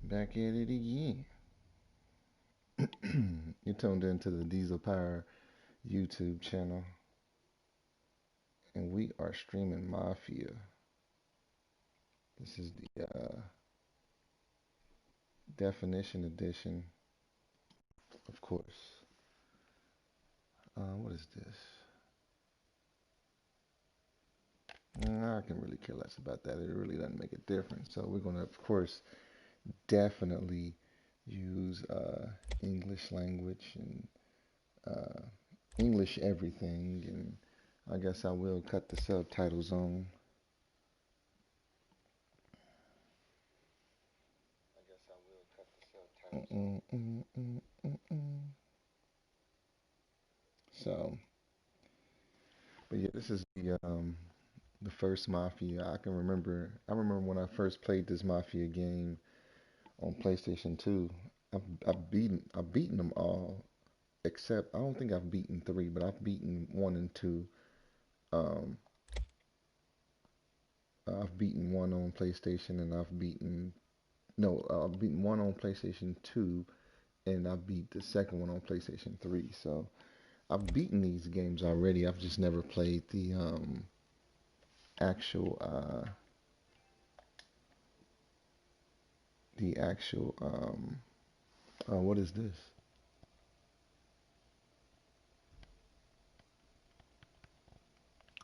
Back at it again. You tuned into the Diesel Power YouTube channel, and we are streaming Mafia. This is the definition edition, of course. What is this? I can really care less about that. It really doesn't make a difference. So we're gonna, of course, definitely use English language and uh, English everything, and I guess I will cut the subtitles on. Mm, mm, mm, mm, mm. So, but yeah, this is the first Mafia I can remember. I remember when I first played this Mafia game on PlayStation 2. I've beaten them all except I don't think I've beaten three, but I've beaten one and two. Um, I've beaten one on PlayStation, and I've beaten no, I've beaten one on PlayStation 2, and I beat the second one on PlayStation 3. So I've beaten these games already. I've just never played the actual what is this?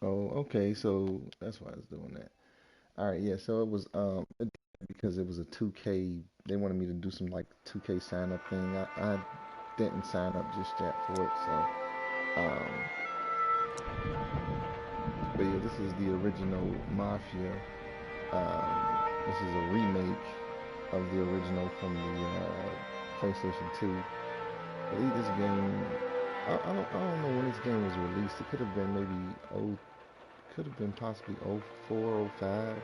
Oh, okay, so that's why I was doing that. All right, yeah, so it was because it was a 2K. They wanted me to do some like 2K sign up thing. I didn't sign up just yet for it, so but yeah, this is the original Mafia. This is a remake of the original from the PlayStation 2. I believe this game. I don't know when this game was released. It could have been maybe could have been possibly oh 04, oh 05.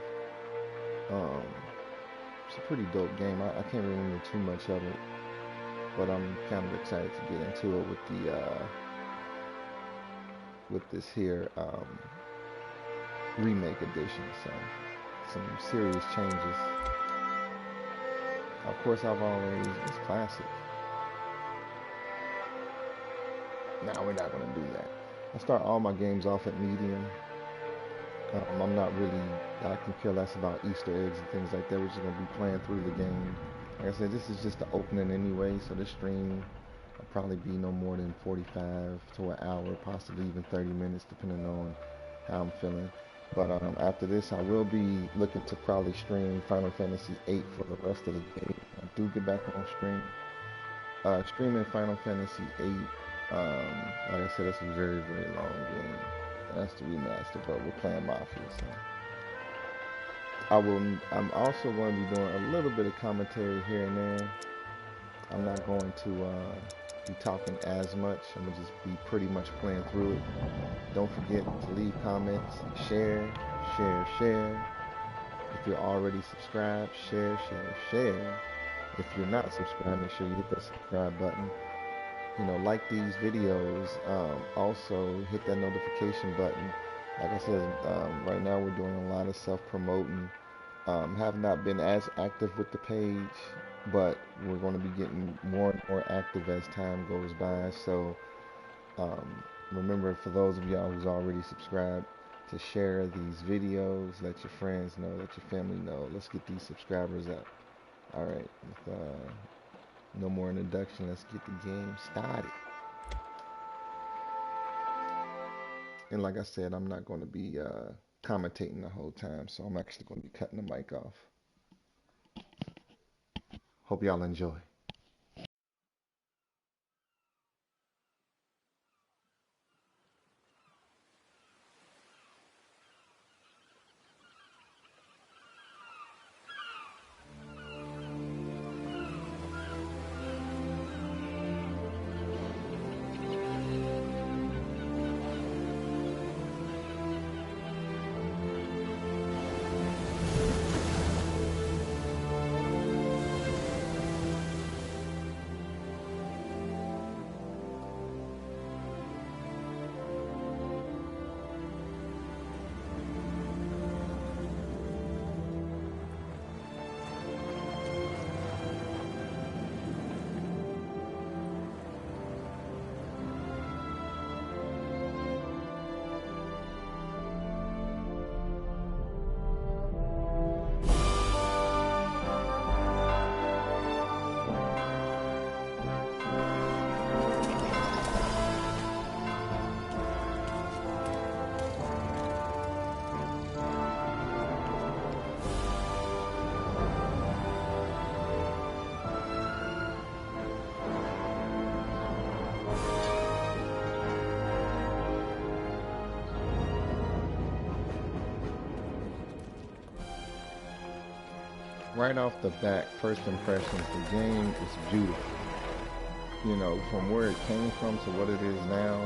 Um, it's a pretty dope game. I can't remember too much of it, but I'm kind of excited to get into it with this here remake edition. So some serious changes. Of course, it's classic. Now we're not gonna do that. I start all my games off at medium. I'm not really. I can care less about Easter eggs and things like that. We're just gonna be playing through the game. Like I said, this is just the opening anyway, so this stream will probably be no more than 45 to an hour, possibly even 30 minutes, depending on how I'm feeling. But after this, I will be looking to probably stream Final Fantasy VIII for the rest of the day. I do get back on stream. Streaming Final Fantasy VIII. Like I said, it's a very, very long game. That's the remaster, but we're playing Mafia, so I will. I'm also going to be doing a little bit of commentary here and there. I'm not going to be talking as much. I'm gonna just be pretty much playing through it. Don't forget to leave comments, share, share, share. If you're already subscribed, share, share, share. If you're not subscribed, make sure you hit that subscribe button. Like these videos. Also, hit that notification button. Like I said, right now we're doing a lot of self-promoting. Have not been as active with the page, but we're going to be getting more and more active as time goes by. So um, remember, for those of y'all who's already subscribed, to share these videos, let your friends know, let your family know. Let's get these subscribers up. All right, with no more introduction, let's get the game started. And like I said, I'm not going to be commentating the whole time, so I'm actually going to be cutting the mic off. Hope y'all enjoy. right off the bat, first impressions, the game is beautiful. You know, from where it came from to what it is now,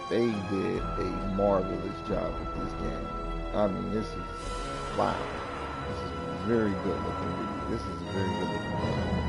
they did a marvelous job with this game. I mean, this is wow. This is very good looking. This is a very good looking game.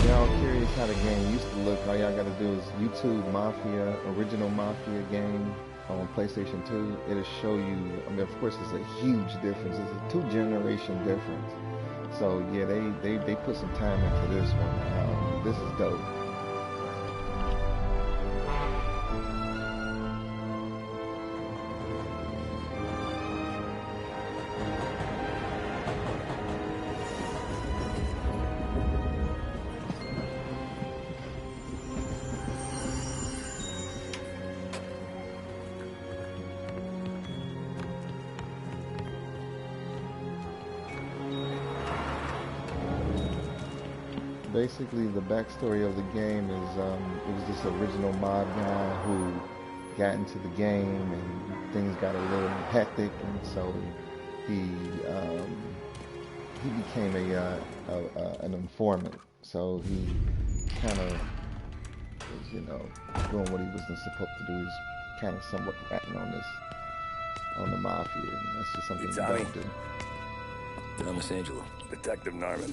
Y'all curious how the game used to look? All y'all gotta do is YouTube Mafia, original Mafia game on PlayStation 2. It'll show you, I mean, of course, it's a huge difference. It's a two-generation difference. So yeah, they put some time into this one. This is dope. Basically, the backstory of the game is it was this original mob guy who got into the game and things got a little hectic, and so he he became an informant. So he kind of was, you know, doing what he wasn't supposed to do. He's kind of somewhat acting on the mafia, and that's just something you don't do. Thomas Angelo. Detective Norman.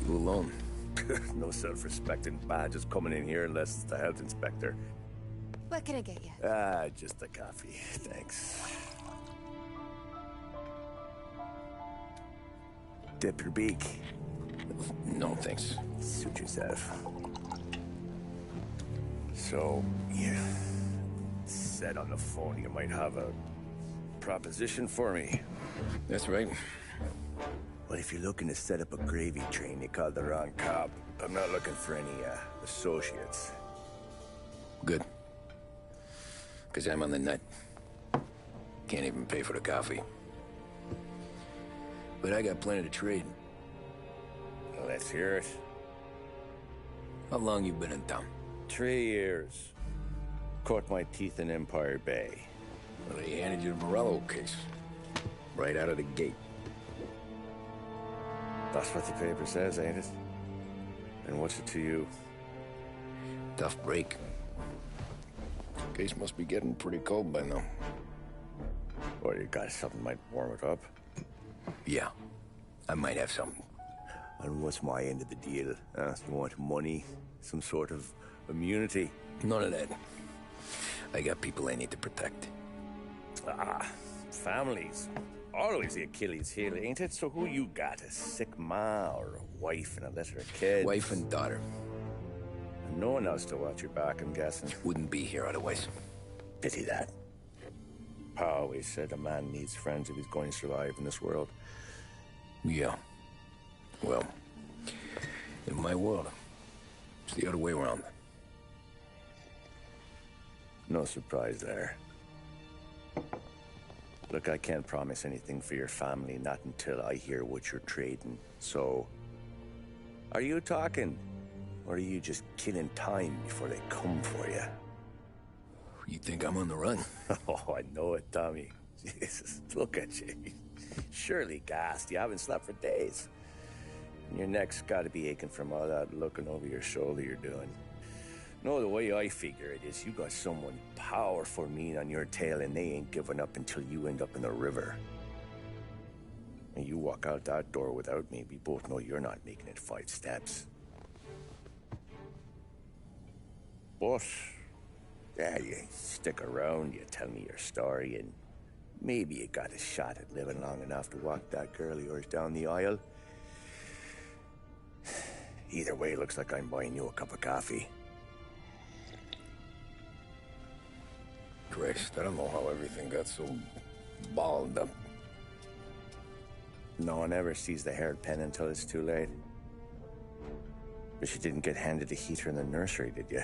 You alone? No self-respecting badges coming in here unless it's the health inspector. What can I get you? Just a coffee, thanks. Dip your beak. No, thanks. Suit yourself. So, you said on the phone you might have a proposition for me. That's right. Well, if you're looking to set up a gravy train, you called the wrong cop. I'm not looking for any, associates. Good. Because I'm on the nut. Can't even pay for the coffee. But I got plenty to trade. Well, let's hear it. How long you been in town? 3 years. Caught my teeth in Empire Bay. Well, they handed you the Morello case. Right out of the gate. That's what the paper says, ain't it? And what's it to you? Tough break. Case must be getting pretty cold by now. Or you got something might warm it up? Yeah, I might have something. And what's my end of the deal? You want money? Some sort of immunity? None of that. I got people I need to protect. Families. Always the Achilles heel, ain't it? So who you got? A sick ma or a wife and a litter of kids? Wife and daughter. And no one else to watch your back, I'm guessing. Wouldn't be here otherwise. Pity that. Pa always said a man needs friends if he's going to survive in this world. Yeah. Well, in my world, it's the other way around. No surprise there. Look, I can't promise anything for your family, not until I hear what you're trading. So, are you talking? Or are you just killing time before they come for you? You think I'm on the run? Oh, I know it, Tommy. Jesus, look at you. Surely gassed. You haven't slept for days. And your neck's got to be aching from all that looking over your shoulder you're doing. No, the way I figure it is you got someone powerful mean on your tail and they ain't giving up until you end up in the river. And you walk out that door without me, we both know you're not making it 5 steps. But, yeah, you stick around, you tell me your story, and maybe you got a shot at living long enough to walk that girl of yours down the aisle. Either way, looks like I'm buying you a cup of coffee. Christ, I don't know how everything got so balled up. No one ever sees the hairpin until it's too late. But you didn't get handed a heater in the nursery, did you?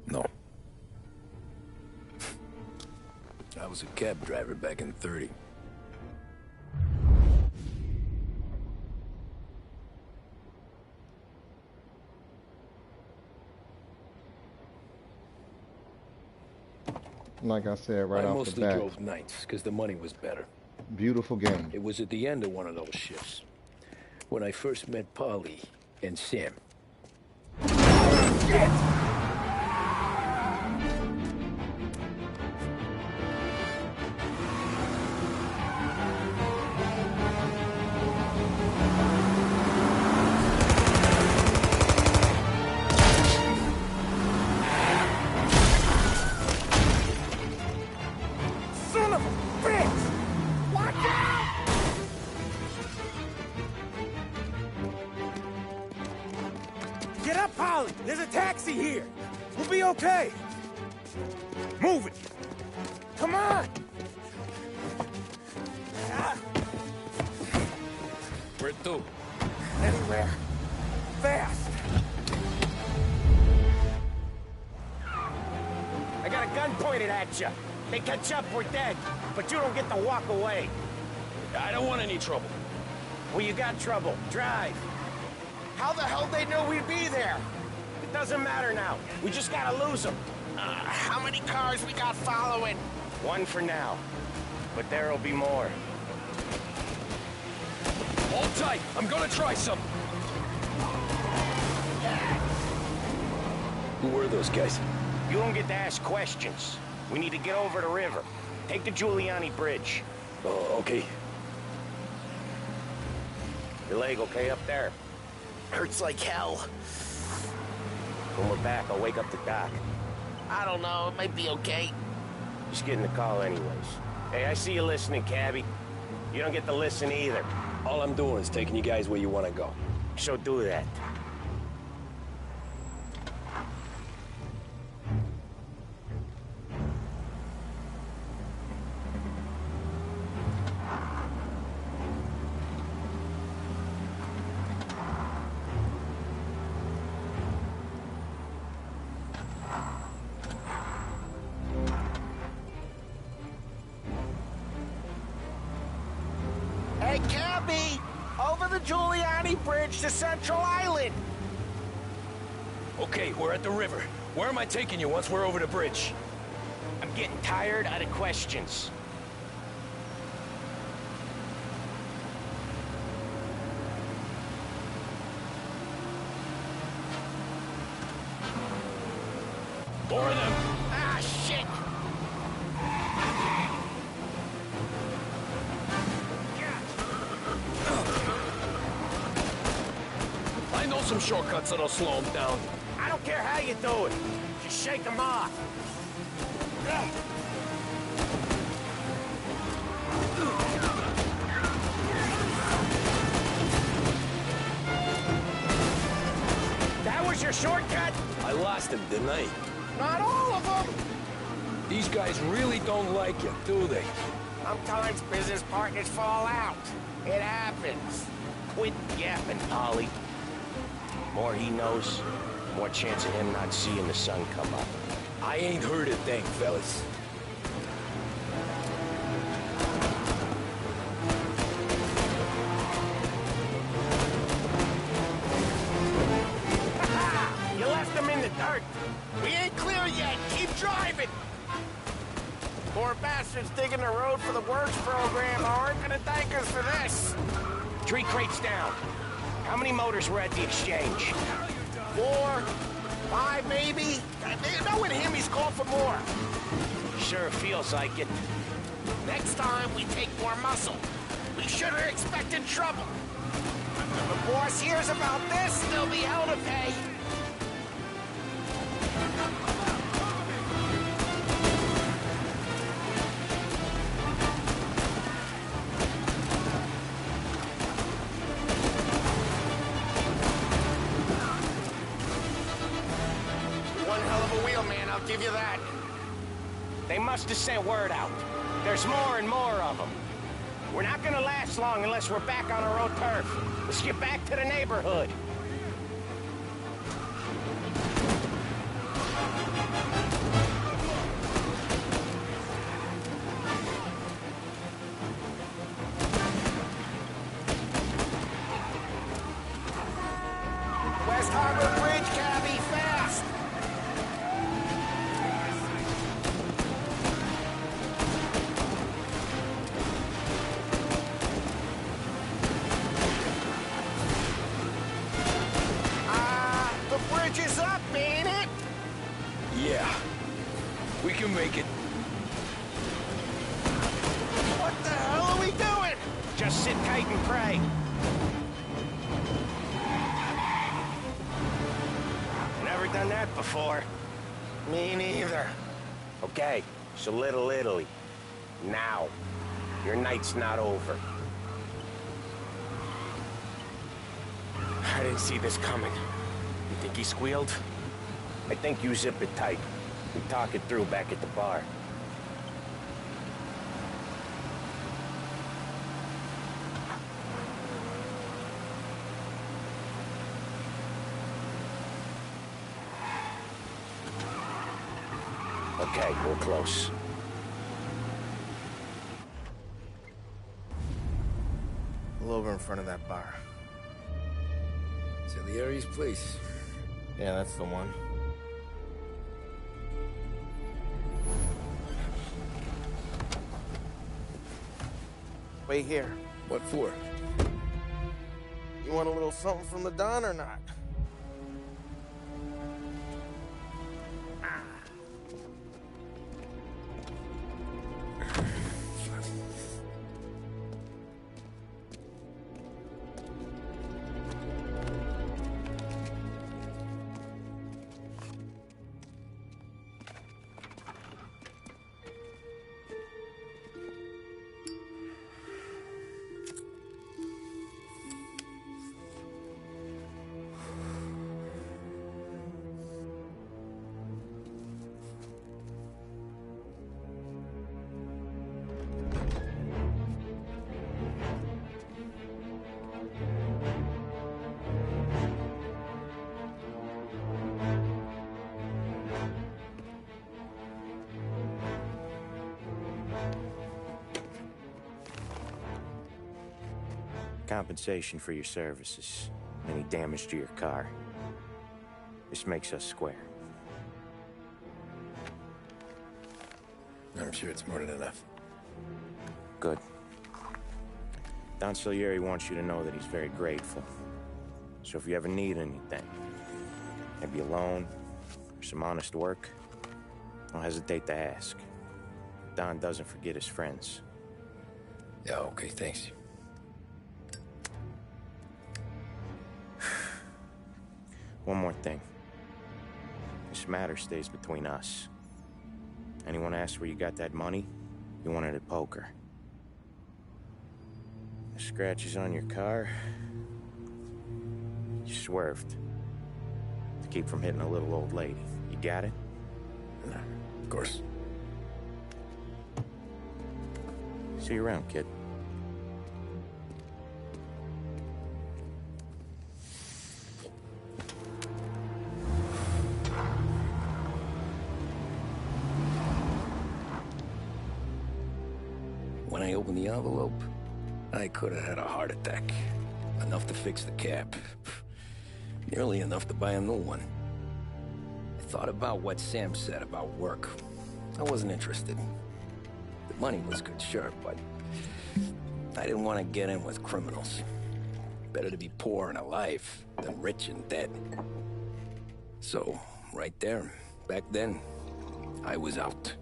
No. I was a cab driver back in '30. Like I said, right I off the mostly bat, drove nights, because the money was better. beautiful game. It was at the end of one of those shifts, when I first met Polly and Sam. Son of a bitch! Watch out! Get up, Polly! There's a taxi here! We'll be okay! Move it! Come on! Where to? Anywhere. Fast! I got a gun pointed at you. They catch up, we're dead. But you don't get to walk away. I don't want any trouble. Well, you got trouble. Drive. How the hell they know we'd be there? It doesn't matter now. We just gotta lose them. How many cars we got following? One for now. But there'll be more. Hold tight. I'm gonna try something. Who were those guys? You don't get to ask questions. We need to get over the river. Take the Giuliani Bridge. Oh, okay. Your leg okay up there? Hurts like hell. When we're back, I'll wake up the doc. I don't know, it might be okay. Just getting the call anyways. Hey, I see you listening, cabbie. You don't get to listen either. All I'm doing is taking you guys where you want to go. So do that. Hey, Cabby! Over the Giuliani Bridge to Central Island! Okay, we're at the river. Where am I taking you once we're over the bridge? I'm getting tired of the questions. More of them. Ah, shit! I know some shortcuts that'll slow them down. I don't care how you do it. Just shake them off. That was your shortcut? I lost him, didn't I? Not all of them. These guys really don't like you, do they? Sometimes business partners fall out. It happens. Quit yapping, Polly. More he knows, more chance of him not seeing the sun come up. I ain't heard a thing, fellas. You left him in the dirt. We ain't clear yet! Keep driving! Poor bastards digging the road for the works program aren't gonna thank us for this! 3 crates down. How many motors were at the exchange? 4, 5 maybe? Knowing him, he's called for more. Sure feels like it. Next time, we take more muscle. We should have expected trouble. If the boss hears about this, there'll be hell to pay. One hell of a wheel, man, I'll give you that. They must have sent word out. There's more and more of them. We're not gonna last long unless we're back on our own turf. Let's get back to the neighborhood. West Harbor Bridge, cabby, fast! The bridge is up, ain't it? Yeah. We can make it. What the hell are we doing? Just sit tight and pray. Never done that before. Me neither. Okay, so Little Italy. Now. Your night's not over. I didn't see this coming. You think he squealed? I think you zip it tight. We talk it through back at the bar. Okay, we're close. Pull over in front of that bar. Salieri's place. Yeah, that's the one. Wait here. What for? You want a little something from the Don or not? Compensation for your services. Any damage to your car. This makes us square. I'm sure it's more than enough. Good. Don Salieri wants you to know that he's very grateful. So if you ever need anything, maybe a loan or some honest work, don't hesitate to ask. Don doesn't forget his friends. Yeah, okay, thanks. One more thing. This matter stays between us. Anyone asks where you got that money, you won it at poker. The scratches on your car, you swerved. To keep from hitting a little old lady. You got it? Of course. See you around, kid. When I opened the envelope, I could have had a heart attack. Enough to fix the cap. Nearly enough to buy a new one. I thought about what Sam said about work. I wasn't interested. The money was good, sure, but I didn't want to get in with criminals. Better to be poor and alive than rich and dead. So, right there, back then, I was out.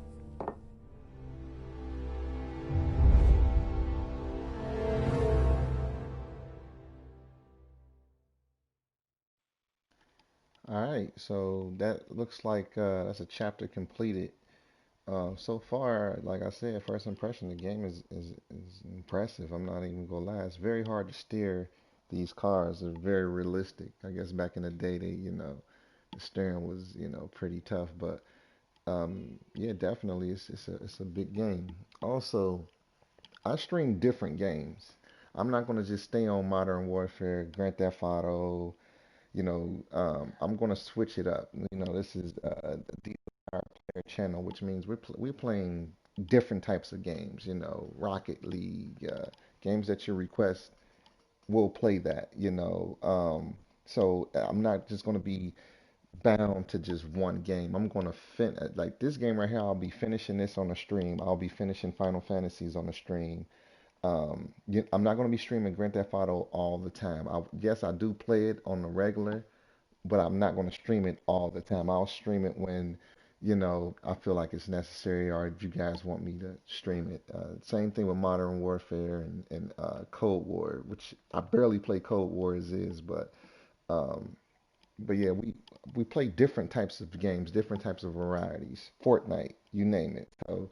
All right, so that looks like that's a chapter completed. So far, like I said, first impression, the game is impressive. I'm not even gonna lie. It's very hard to steer these cars. They're very realistic. I guess back in the day, the steering was, pretty tough. But yeah, definitely, it's a big game. Also, I stream different games. I'm not gonna just stay on Modern Warfare, Grand Theft Auto. I'm gonna switch it up. This is the our player channel, which means we're playing different types of games. Rocket League, games that you request, we'll play that. So I'm not just going to be bound to just one game. I'm going to like this game right here. I'll be finishing this on the stream. I'll be finishing Final Fantasies on the stream. I'm not going to be streaming Grand Theft Auto all the time. Yes, I do play it on the regular, but I'm not going to stream it all the time. I'll stream it when, I feel like it's necessary, or if you guys want me to stream it. Same thing with Modern Warfare and Cold War, which I barely play Cold War as is, um, but yeah, we play different types of games, different types of varieties. Fortnite, you name it. So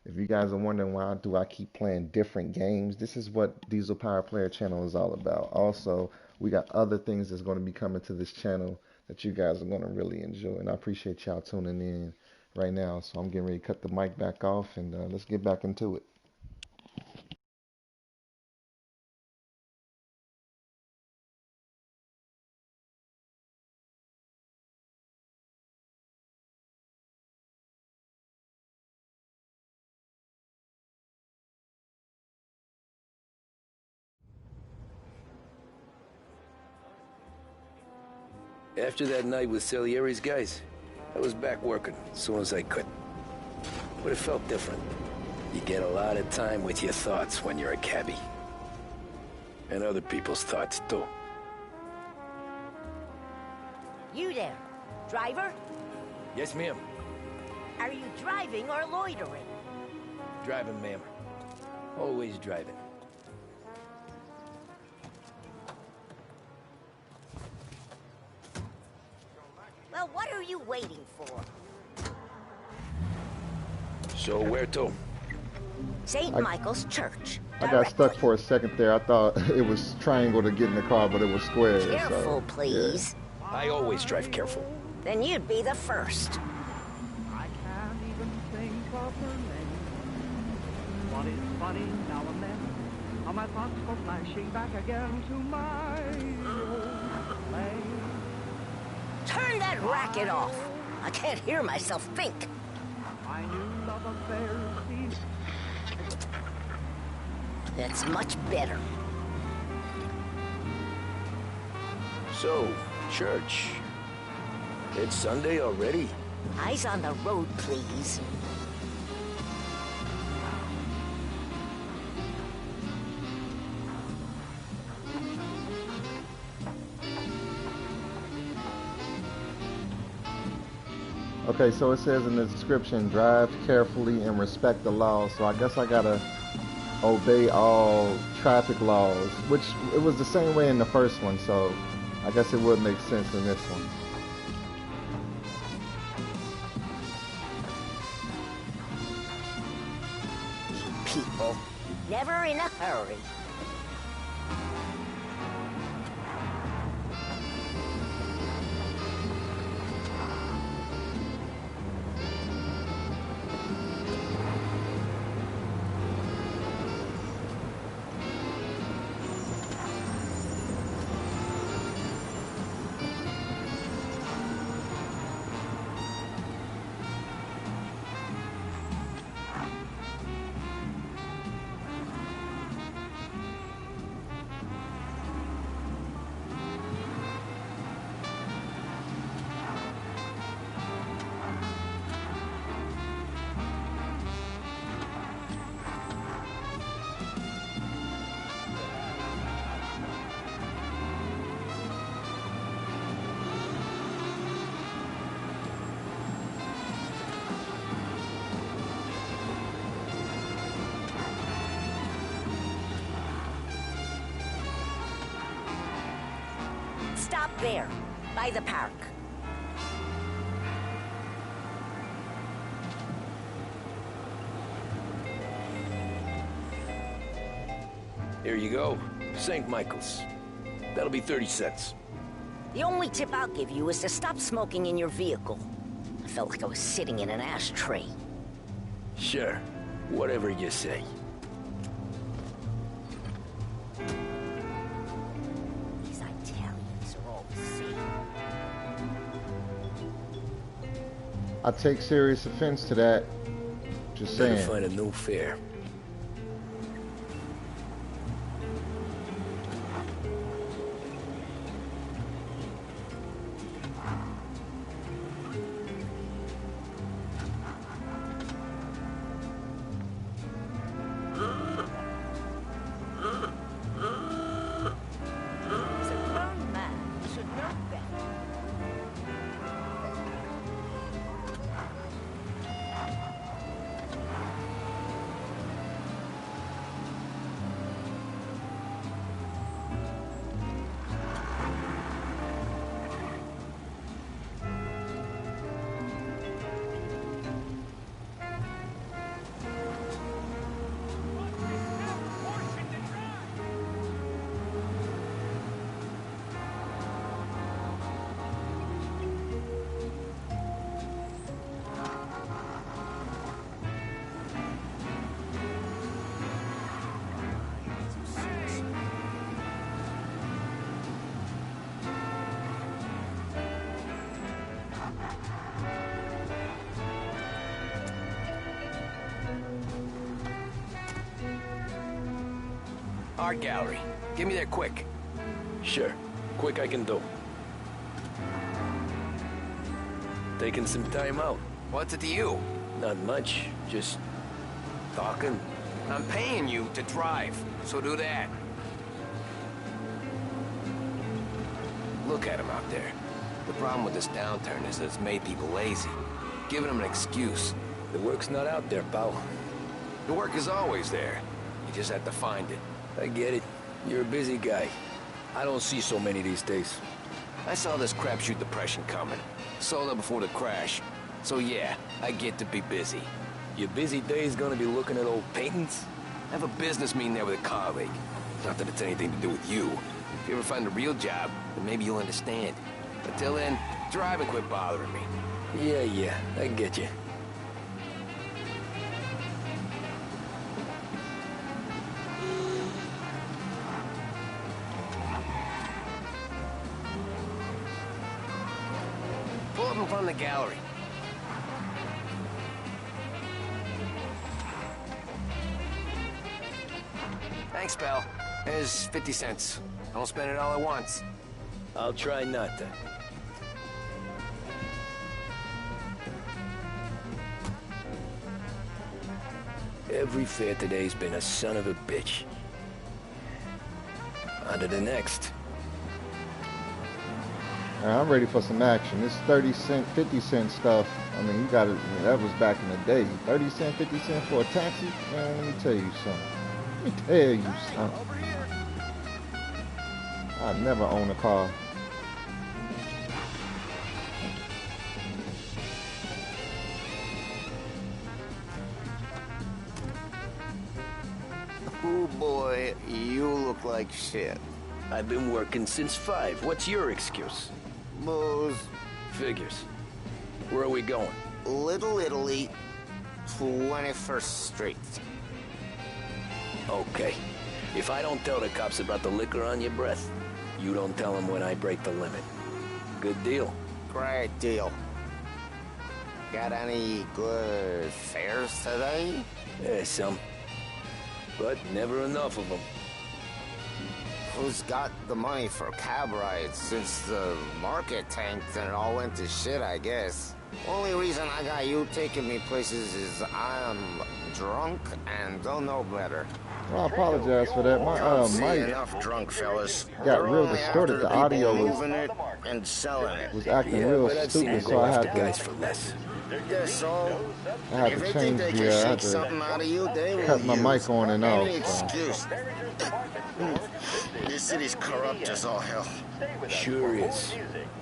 if you guys are wondering why do I keep playing different games, this is what Diesel Power Player Channel is all about. Also, we got other things that's going to be coming to this channel that you guys are going to really enjoy. And I appreciate y'all tuning in right now. So I'm getting ready to cut the mic back off and let's get back into it. After that night with Salieri's guys, I was back working as soon as I could. But it felt different. You get a lot of time with your thoughts when you're a cabbie. And other people's thoughts, too. You there, driver? Yes, ma'am. Are you driving or loitering? Driving, ma'am. Always driving. Well, what are you waiting for? So where to? St. Michael's Church. I got stuck for a second there. I thought it was triangle to get in the car, but it was square. Careful, so, please. Yeah. I always drive careful. Then you'd be the first. I can't even think of her name. What is funny now and then? How my thoughts go flashing back again to my old flame. Turn that racket off. I can't hear myself think. I knew love affairs ceased. That's much better. So, church. It's Sunday already? Eyes on the road, please. Okay, so it says in the description, drive carefully and respect the laws. So I guess I gotta obey all traffic laws, which it was the same way in the first one, so I guess it would make sense in this one. People, never in a hurry. Stop there, by the park. Here you go. St. Michael's. That'll be 30 cents. The only tip I'll give you is to stop smoking in your vehicle. I felt like I was sitting in an ashtray. Sure. Whatever you say. These Italians are all the same. I take serious offense to that. Just Better saying. find a new fare. Art gallery. Get me there quick. Sure. Quick I can do. Taking some time out. What's it to you? Not much. Just talking. I'm paying you to drive, so do that. Look at him out there. The problem with this downturn is that it's made people lazy. Giving them an excuse. The work's not out there, pal. The work is always there. You just have to find it. I get it. You're a busy guy. I don't see so many these days. I saw this crapshoot depression coming. Sold up before the crash. So yeah, I get to be busy. Your busy day's gonna be looking at old paintings? I have a business meeting there with a colleague. Not that it's anything to do with you. If you ever find a real job, then maybe you'll understand. Until then, drive and quit bothering me. Yeah, I get you. Pull up in front of the gallery. Thanks, pal. Here's 50 cents. Don't spend it all at once. I'll try not to. Every fair today's been a son of a bitch. On to the next. I'm ready for some action. This 30 cent, 50 cent stuff, I mean, you gotta, that was back in the day. 30 cent, 50 cent for a taxi? Man, let me tell you something. Let me tell you something. I'd never own a car. Oh boy, you look like shit. I've been working since 5. What's your excuse? Booze. Figures. Where are we going? Little Italy, 21st Street. Okay. If I don't tell the cops about the liquor on your breath, you don't tell them when I break the limit. Good deal. Great deal. Got any good fares today? Yeah, some. But never enough of them. Who's got the money for cab rides since the market tanked and it all went to shit, I guess? Only reason I got you taking me places is I'm drunk and don't know better. Well, I apologize for that. My mic enough drunk fellas. got real distorted. The audio moving it and selling it. was acting real stupid, so I had guys to. for less. Guess so. I had If to they change think they the. can I had shake to something out of you, they will cut my use mic on and off. any So. excuse. This city's corrupt as all hell. Sure is.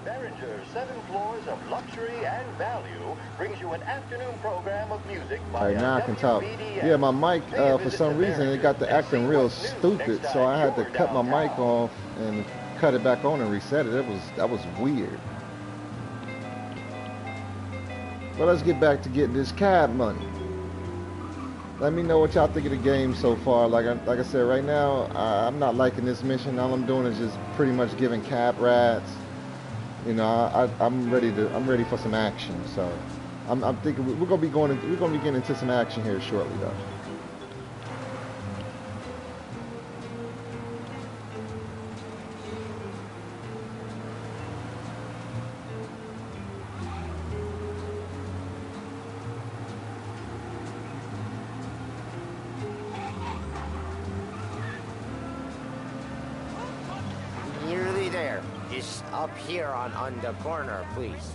Derringer's 7 floors of luxury and value brings you an afternoon program of music by All right, now I can talk. Yeah, my mic, for some reason, it got to acting real stupid, so I had to cut my mic off and cut it back on and reset it. That was weird. But let's get back to getting this cab money. Let me know what y'all think of the game so far. Like I said, right now, I'm not liking this mission. All I'm doing is just pretty much giving cab rides. You know, I'm ready for some action. So, I'm thinking we're gonna be getting into some action here shortly, though. Nearly there. Just up here on the corner, please.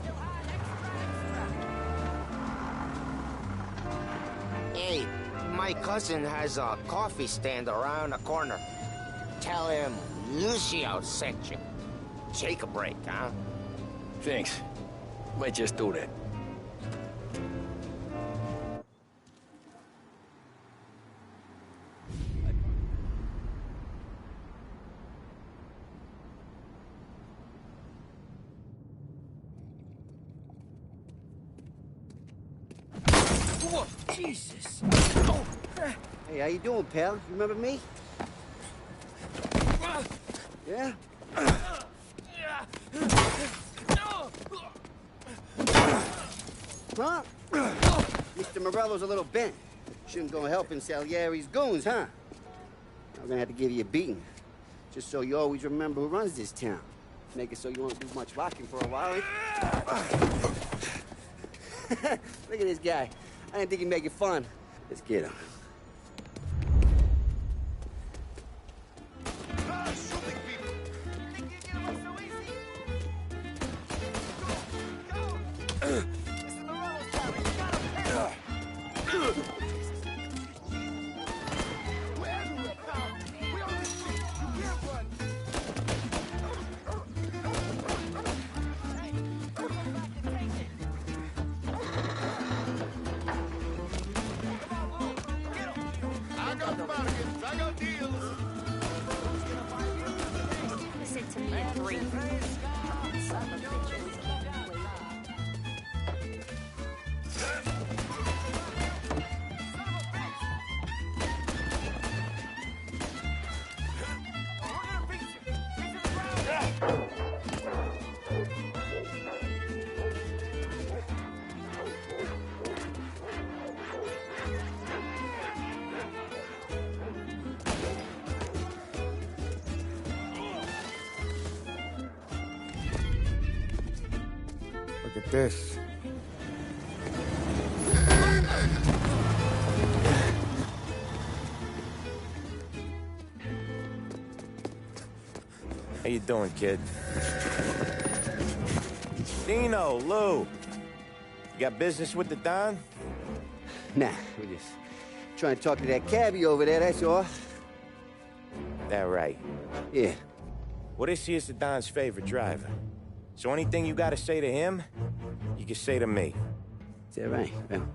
Hey, my cousin has a coffee stand around the corner. Tell him Lucio sent you. Take a break, huh? Thanks. Might just do that. Whoa, Jesus. Oh. Hey, how you doing, pal? You remember me? Yeah? Huh? Mr. Morello's a little bent. Shouldn't go helping Salieri's goons, huh? I'm gonna have to give you a beating. Just so you always remember who runs this town. Make it so you won't do much rocking for a while. Look at this guy. I didn't think he'd make it fun. Let's get him. Listen to me and breathe. Son of a bitch always keeping me waiting. Look at this. How you doing, kid? Dino, Lou. You got business with the Don? Nah, we're just trying to talk to that cabbie over there, that's all. That right. Yeah. Well, this here's the Don's favorite driver. So anything you gotta say to him, you can say to me. Is that right? Well,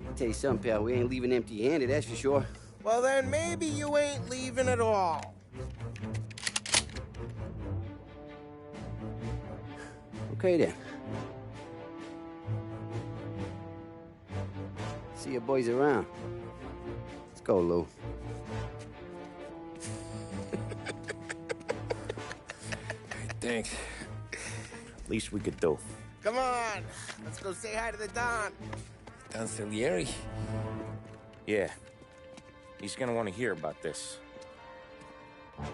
I'll tell you something, pal. We ain't leaving empty-handed, that's for sure. Well, then maybe you ain't leaving at all. Okay, then. See your boys around. Let's go, Lou. Thanks. Least we could do. Come on, let's go say hi to the Don. Don Salieri? Yeah. He's gonna want to hear about this. I'm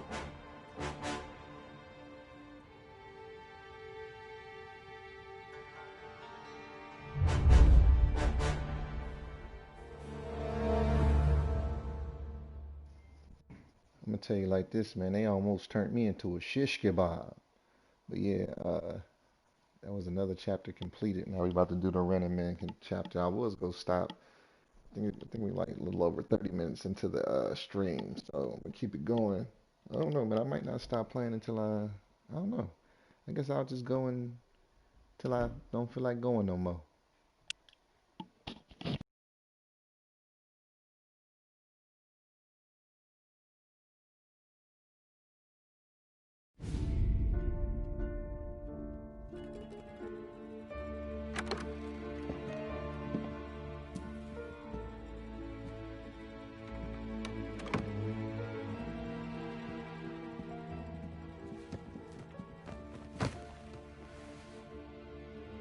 gonna tell you like this, man. They almost turned me into a shish kebab. But yeah, that was another chapter completed. Now we're about to do the Running Man chapter. I was gonna stop. I think we like a little over 30 minutes into the stream, so I'm gonna keep it going. I don't know, but I might not stop playing until I don't know. I guess I'll just go until I don't feel like going no more.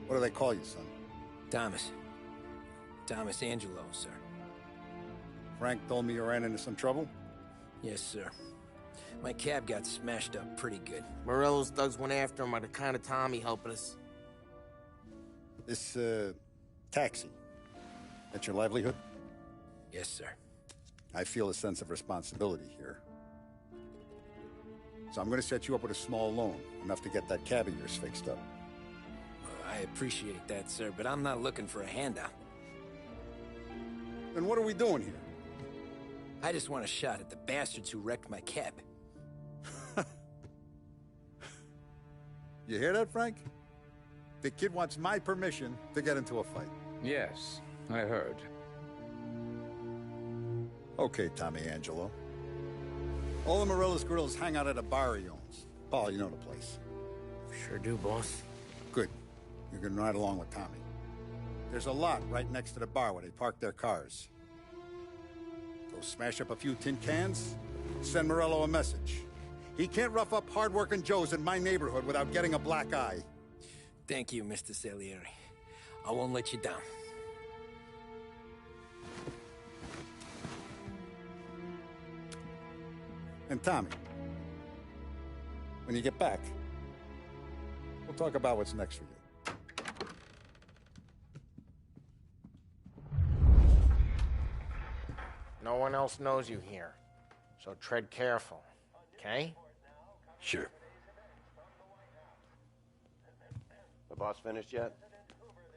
What do they call you, son? Thomas. Thomas Angelo, sir. Frank told me you ran into some trouble? Yes, sir. My cab got smashed up pretty good. Morello's thugs went after him by the kind of Tommy helping us. This, taxi. That's your livelihood? Yes, sir. I feel a sense of responsibility here. So I'm gonna set you up with a small loan, enough to get that cab of yours fixed up. I appreciate that, sir, but I'm not looking for a handout. Then what are we doing here? I just want a shot at the bastards who wrecked my cab. You hear that, Frank? The kid wants my permission to get into a fight. Yes, I heard. Okay, Tommy Angelo. All the Morello's girls hang out at a bar he owns. Paul, you know the place. Sure do, boss. Good. You can ride along with Tommy. There's a lot right next to the bar where they park their cars. Go smash up a few tin cans, send Morello a message. He can't rough up hard-working Joes in my neighborhood without getting a black eye. Thank you, Mr. Salieri. I won't let you down. And Tommy, when you get back, we'll talk about what's next for you. No one else knows you here, so tread careful, okay? Sure. The boss finished yet?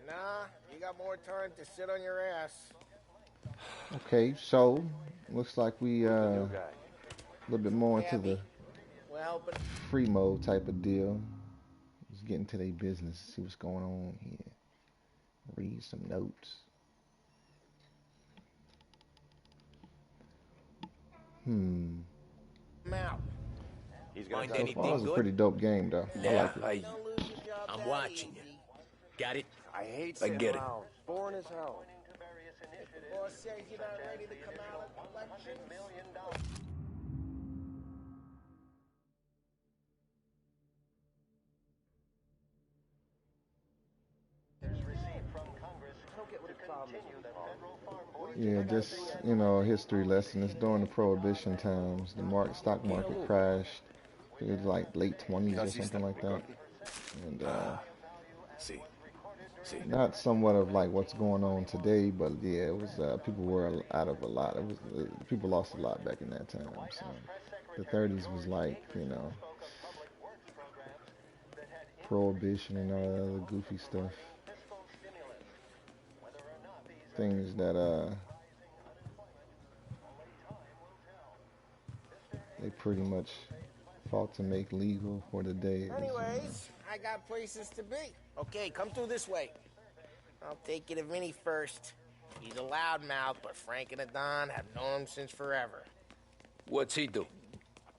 Nah, you got more time to sit on your ass. Okay, so looks like we New a guy. little bit more into the Well, but free mode type of deal. Let's get into their business, see what's going on here. Read some notes. I'm out. He's gonna Find tell So us far, anything it's a good? pretty dope game, though. I Yeah, like it. I'm watching you. Got it? I hate I sitting get it. around. Boring as hell. Boss says you're not ready to come out of elections. Yeah, just, you know, a history lesson. It's during the Prohibition times. The stock market crashed. It was like late 20s or something like that. And See. not somewhat of like what's going on today, but yeah, it was people were out of a lot. It was people lost a lot back in that time. So the 30s was like, you know, Prohibition and all that other goofy stuff. Things that they pretty much fought to make legal for the day. Anyways, I got places to be. Okay, come through this way. I'll take you to Vinny first. He's a loudmouth, but Frank and the Don have known him since forever. What's he do?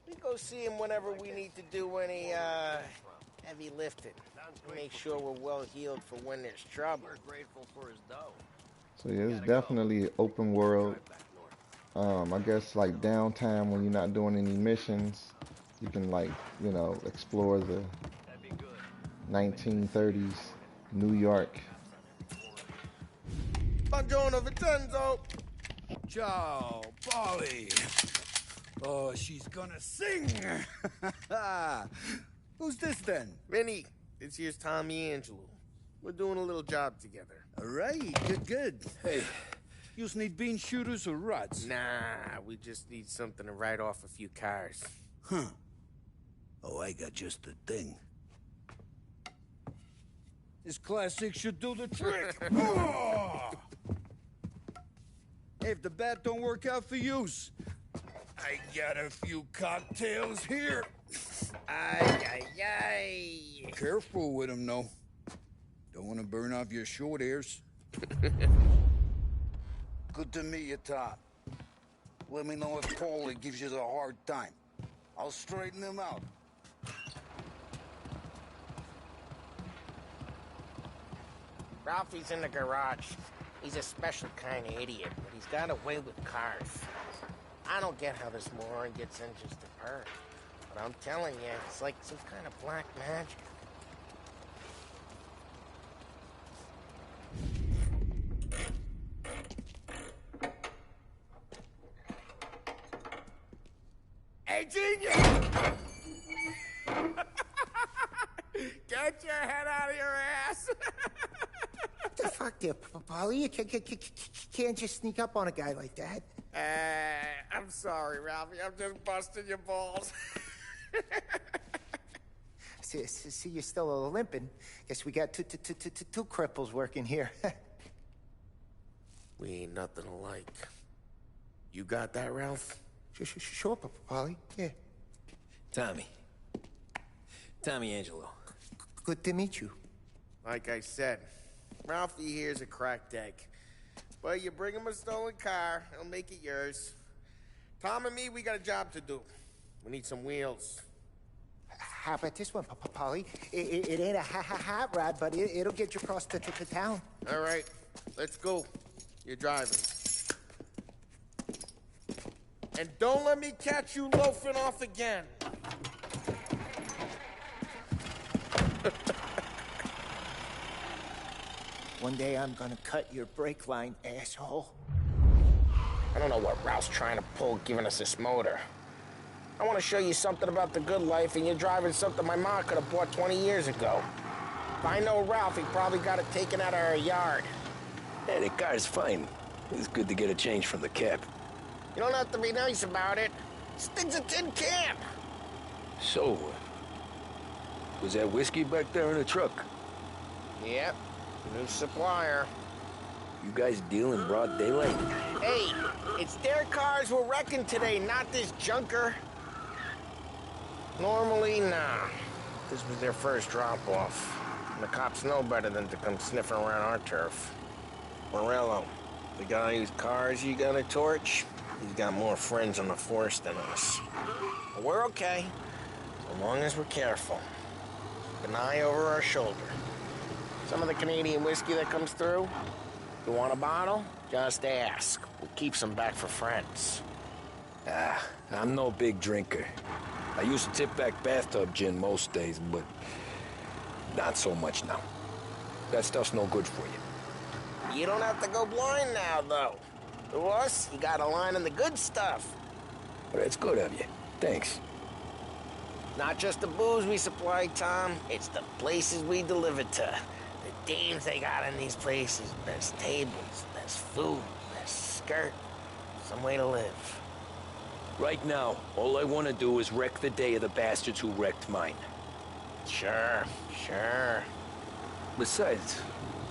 We go see him whenever we need to do any, heavy lifting. Make sure we're well healed for when there's trouble. We're grateful for his dough. So yeah, it's definitely open world. I guess like downtime when you're not doing any missions, you can like, you know, explore the 1930s New York. Buongiorno, Vincenzo. Ciao, Polly. Oh, she's gonna sing. Who's this then? Vinny, this here's Tommy Angelo. We're doing a little job together. All right, good. Hey, you need bean shooters or rods? Nah, we just need something to write off a few cars. Huh. Oh, I got just the thing. This classic should do the trick. Oh! If the bat don't work out for yous, I got a few cocktails here. Ay. Careful with them, though. Don't want to burn off your short hairs. Good to meet you, Tom. Let me know if Paulie gives you a hard time. I'll straighten him out. Ralphie's in the garage. He's a special kind of idiot, but he's got a way with cars. I don't get how this moron gets in just a perk. But I'm telling you, it's like some kind of black magic. Hey, genius! Get your head out of your ass! What the fuck there, Polly? You can't just sneak up on a guy like that. I'm sorry, Ralphie. I'm just busting your balls. See, you're still limping. Guess we got two cripples working here. We ain't nothing alike. You got that, Ralph? Sure, Polly. Yeah. Tommy Angelo. Good to meet you. Like I said, Ralphie here's a cracked egg. But you bring him a stolen car, he'll make it yours. Tom and me, we got a job to do. We need some wheels. How about this one, Polly? It ain't a hot rod, but it'll get you across to town. All right, let's go. You're driving. And don't let me catch you loafing off again. One day I'm gonna cut your brake line, asshole. I don't know what Ralph's trying to pull giving us this motor. I want to show you something about the good life, and you're driving something my mom could have bought 20 years ago. If I know Ralph, he probably got it taken out of our yard. Hey, the car's fine. It's good to get a change from the cab. You don't have to be nice about it. This thing's a tin can. So, was that whiskey back there in the truck? Yep, new supplier. You guys deal in broad daylight? Hey, it's their cars we're wrecking today, not this junker. Normally, nah. This was their first drop-off. And the cops know better than to come sniffing around our turf. Morello, the guy whose cars you got a torch, he's got more friends on the force than us. But we're okay, so long as we're careful. Keep an eye over our shoulder. Some of the Canadian whiskey that comes through, you want a bottle? Just ask. We'll keep some back for friends. I'm no big drinker. I used to tip back bathtub gin most days, but not so much now. That stuff's no good for you. You don't have to go blind now, though. To us, you got a line on the good stuff. But it's good of you. Thanks. Not just the booze we supply, Tom. It's the places we deliver to. The dames they got in these places. Best tables, best food, best skirt. Some way to live. Right now, all I want to do is wreck the day of the bastards who wrecked mine. Sure. Besides,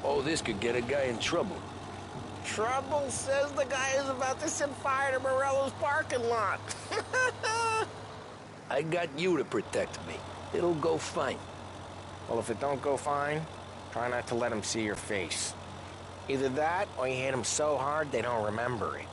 all this could get a guy in trouble. Trouble, says the guy who's about to set fire to Morello's parking lot. I got you to protect me. It'll go fine. Well, if it don't go fine, try not to let them see your face. Either that, or you hit them so hard they don't remember it.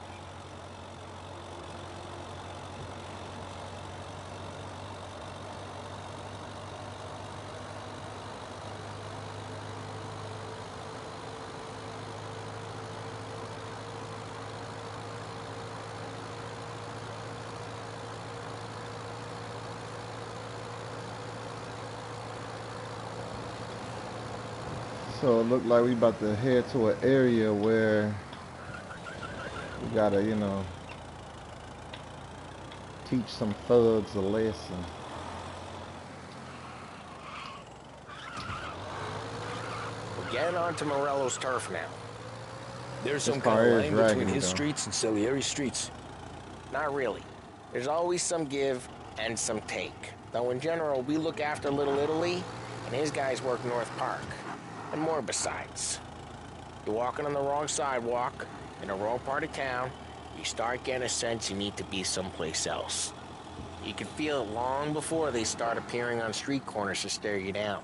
So it looked like we about to head to an area where we gotta, you know, teach some thugs a lesson. We're getting onto Morello's turf now. There's some kind of line between his streets and Salieri's streets. Not really. There's always some give and some take. Though in general, we look after Little Italy, and his guys work North Park. And more besides. You're walking on the wrong sidewalk, in the wrong part of town, you start getting a sense you need to be someplace else. You can feel it long before they start appearing on street corners to stare you down.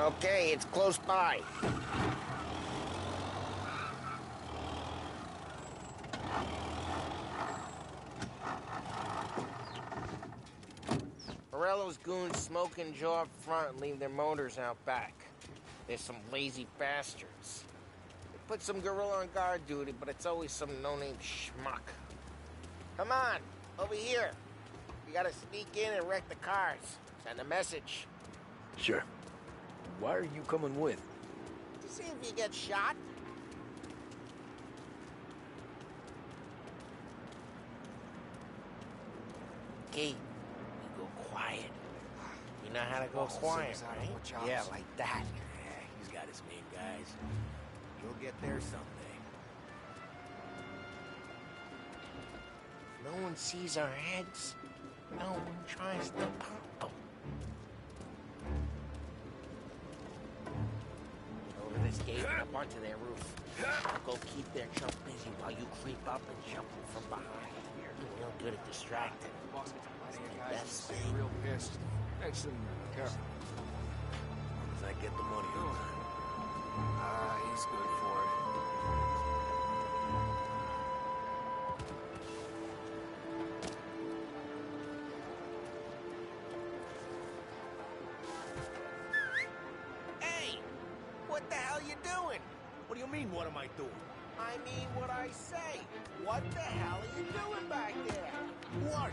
Okay, it's close by. Morello's goons smoke and jaw up front and leave their motors out back. They're some lazy bastards. They put some gorilla on guard duty, but it's always some no-name schmuck. Come on, over here. We gotta sneak in and wreck the cars. Send a message. Sure. Why are you coming with? To see if you get shot. Okay, you go quiet. You know how to go quiet, right? Yeah, like that. Yeah, he's got his main guys. You'll get there someday. If no one sees our heads, no one tries to pop them. This gate and up onto their roof. Go keep their chump busy while you creep up and jump them from behind. You're real good at distracting. That's the best thing. Real pissed. Thanks, careful. As long as I get the money on time. He's good for it. doing? What do you mean, what am I doing? I mean what I say. What the hell are you doing back there? What?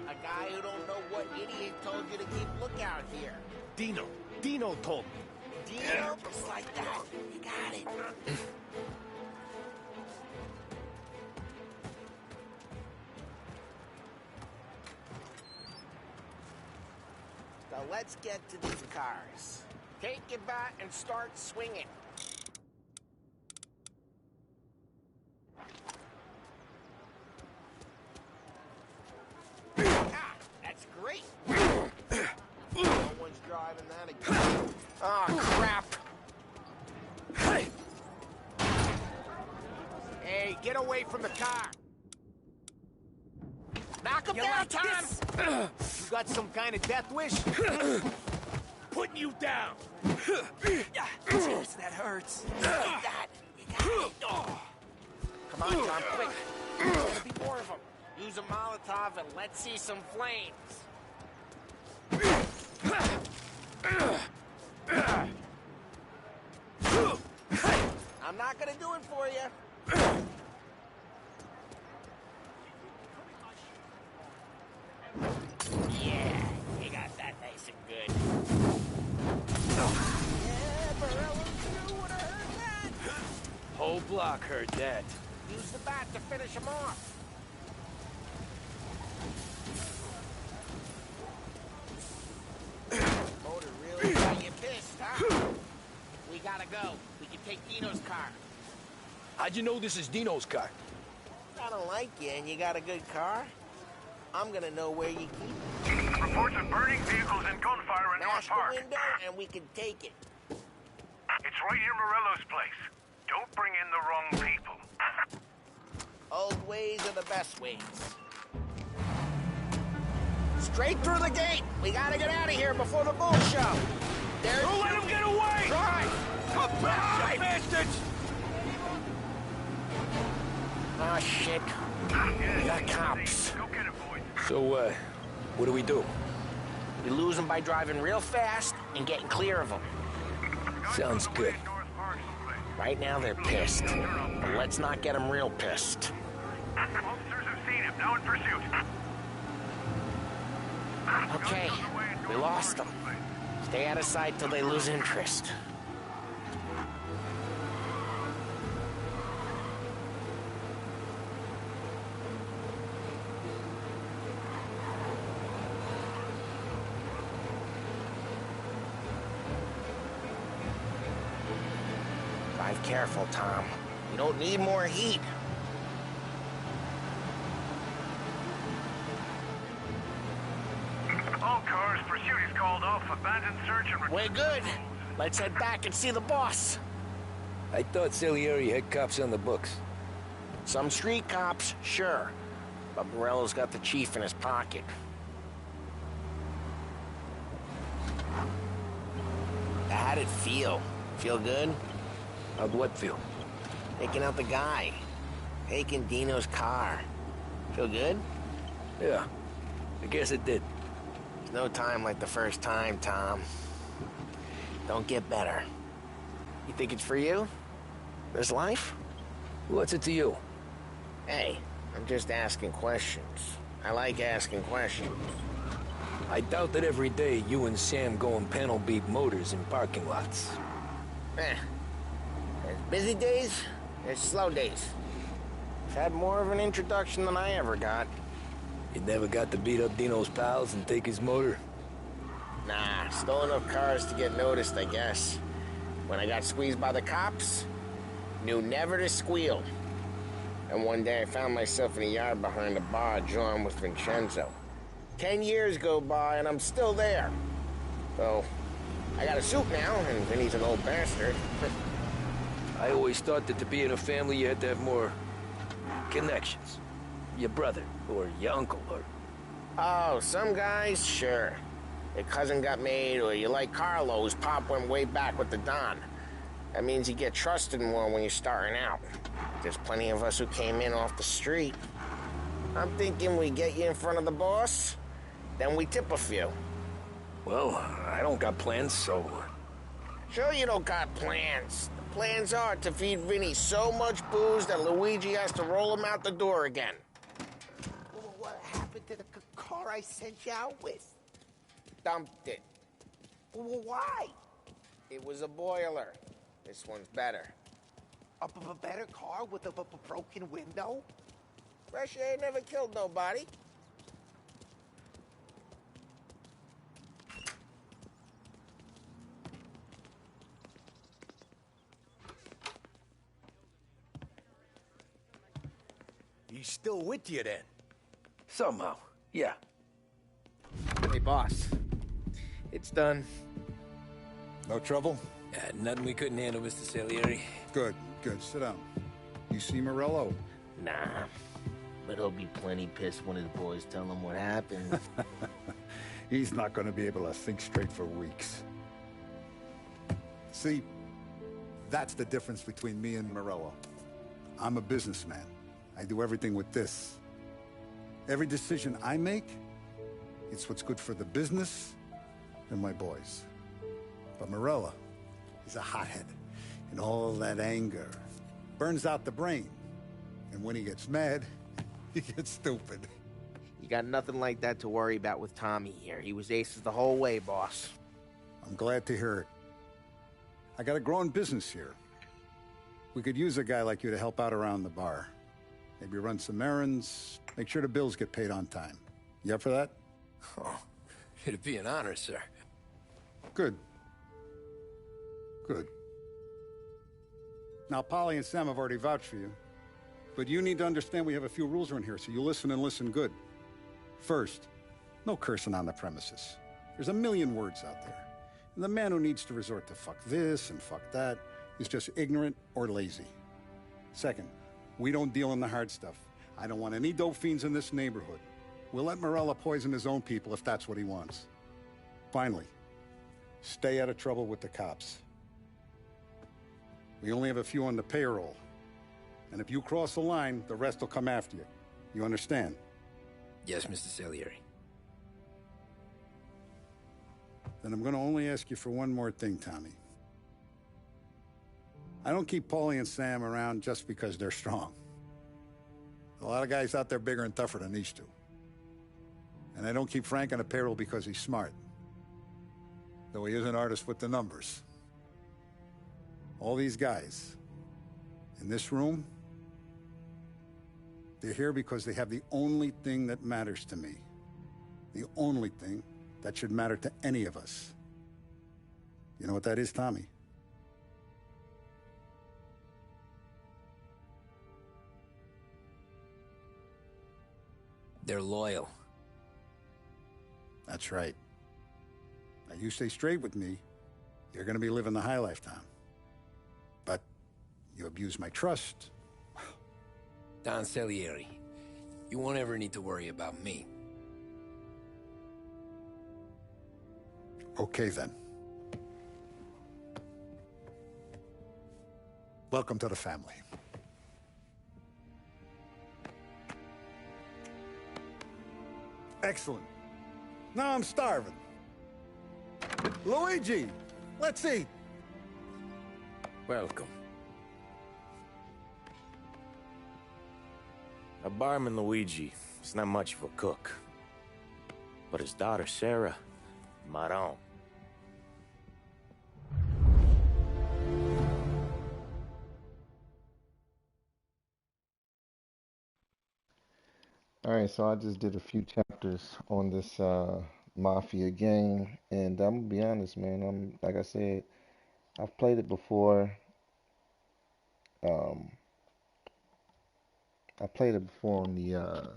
A guy who don't know what idiot told you to keep lookout here. Dino. Dino told me. Dino? Just like that. You got it. So let's get to these cars. Take your bat and start swinging. Ah, that's great. No one's driving that again. Oh, crap. Hey! Hey, get away from the car. Knock him You down, like Tom. this? You got some kind of death wish? Putting you down. Jeez, that hurts. Like that. You got it. Come on, Tom, quick. There's gonna be more of them. Use a Molotov and let's see some flames. I'm not gonna do it for you. Yeah, you got that nice and good. Yeah, Morello too would have heard that. Whole block heard that. Use the bat to finish him off. Motor really got you pissed, huh? We gotta go. We can take Dino's car. How'd you know this is Dino's car? I don't like you and you got a good car. I'm gonna know where you keep it. Reports of burning vehicles and gunfire in North Smash Park. the window and we can take it. It's right near Morello's place. Don't bring in the wrong people. Old ways are the best ways. Straight through the gate. We gotta get out of here before the bull show. There's Don't let him get away! Drive! Come back, you bastards! Oh, shit. We got cops. Go get it, boys. So, what do we do? We lose them by driving real fast and getting clear of them. Sounds good. Right now they're pissed. But let's not get them real pissed. Officers have seen him. Now in pursuit. Okay, we lost them. Stay out of sight till they lose interest. Drive careful, Tom. You don't need more heat. All cars, pursuit is called off. Abandoned search and We're good. Let's head back and see the boss. I thought Salieri had cops on the books. Some street cops, sure. But Morello's got the chief in his pocket. How'd it feel? Feel good? How'd what feel? Taking out the guy. Taking Dino's car. Feel good? Yeah, I guess it did. There's no time like the first time, Tom. Don't get better. You think it's for you? This life? What's it to you? Hey, I'm just asking questions. I like asking questions. I doubt that every day you and Sam go and panel beat motors in parking lots. There's busy days, there's slow days. I've had more of an introduction than I ever got. You never got to beat up Dino's pals and take his motor? Nah, stole enough cars to get noticed, I guess. When I got squeezed by the cops, knew never to squeal. And one day I found myself in a yard behind a bar drawn with Vincenzo. 10 years go by and I'm still there. So, I got a suit now, and Vinny's an old bastard. I always thought that to be in a family you had to have more connections. Your brother, or your uncle, or... Oh, some guys, sure. Your cousin got made, or you like Carlos, Pop went way back with the Don. That means you get trusted more when you're starting out. There's plenty of us who came in off the street. I'm thinking we get you in front of the boss, then we tip a few. Well, I don't got plans, so... Sure you don't got plans. The Plans are to feed Vinny so much booze that Luigi has to roll him out the door again. Well, what happened to the car I sent you out with? Dumped it. Well, why? It was a boiler. This one's better. A better car with a broken window? Fresh air never killed nobody. He's still with you then? Somehow, yeah. Hey, boss. It's done. No trouble? Nothing we couldn't handle, Mr. Salieri. Good, good. Sit down. You see Morello? Nah. But he'll be plenty pissed when his boys tell him what happened. He's not going to be able to think straight for weeks. See, that's the difference between me and Morello. I'm a businessman. I do everything with this. Every decision I make, it's what's good for the business and my boys. But Morello is a hothead, and all that anger burns out the brain. And when he gets mad, he gets stupid. You got nothing like that to worry about with Tommy here. He was aces the whole way, boss. I'm glad to hear it. I got a growing business here. We could use a guy like you to help out around the bar. Maybe run some errands, make sure the bills get paid on time. You up for that? Oh, it'd be an honor, sir. Good. Good. Now, Polly and Sam have already vouched for you. But you need to understand we have a few rules around here, so you listen and listen good. First, no cursing on the premises. There's a million words out there. And the man who needs to resort to fuck this and fuck that is just ignorant or lazy. Second, we don't deal in the hard stuff. I don't want any dope fiends in this neighborhood. We'll let Morello poison his own people if that's what he wants. Finally, stay out of trouble with the cops. We only have a few on the payroll. And if you cross the line, the rest will come after you. You understand? Yes, Mr. Salieri. Then I'm going to only ask you for one more thing, Tommy. I don't keep Paulie and Sam around just because they're strong. A lot of guys out there bigger and tougher than these two. And I don't keep Frank on the payroll because he's smart. Though he is an artist with the numbers. All these guys in this room, they're here because they have the only thing that matters to me. The only thing that should matter to any of us. You know what that is, Tommy? They're loyal. That's right. Now, you stay straight with me, you're gonna be living the high life, Tom. But you abuse my trust. Don Salieri, you won't ever need to worry about me. Okay, then. Welcome to the family. Excellent. Now I'm starving. Luigi, let's eat. Welcome. A barman Luigi is not much of a cook. But his daughter Sarah, Maron. All right, so I just did a few chapters on this Mafia game, and I'm gonna be honest, man. Like I said, I've played it before. Um, I played it before on the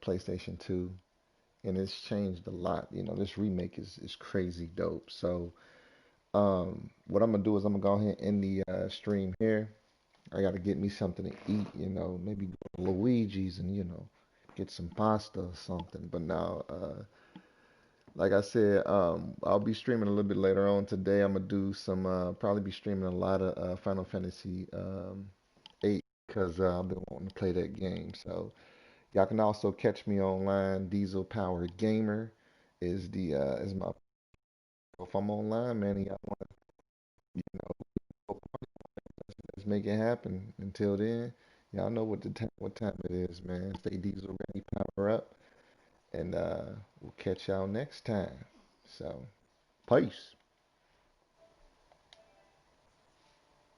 PlayStation 2, and it's changed a lot. You know, this remake is crazy dope. So, what I'm gonna do is I'm gonna go ahead and end the stream here. I gotta get me something to eat, you know, maybe go to Luigi's and, you know, get some pasta or something. But now, like I said, I'll be streaming a little bit later on today. I'm gonna do some, probably be streaming a lot of Final Fantasy 8 because I've been wanting to play that game. So y'all can also catch me online. Diesel Power Gamer is my if I'm online, man. And y'all want to, you know, make it happen. Until then, y'all know what time it is, man. Stay diesel ready, power up, and we'll catch y'all next time. So, peace.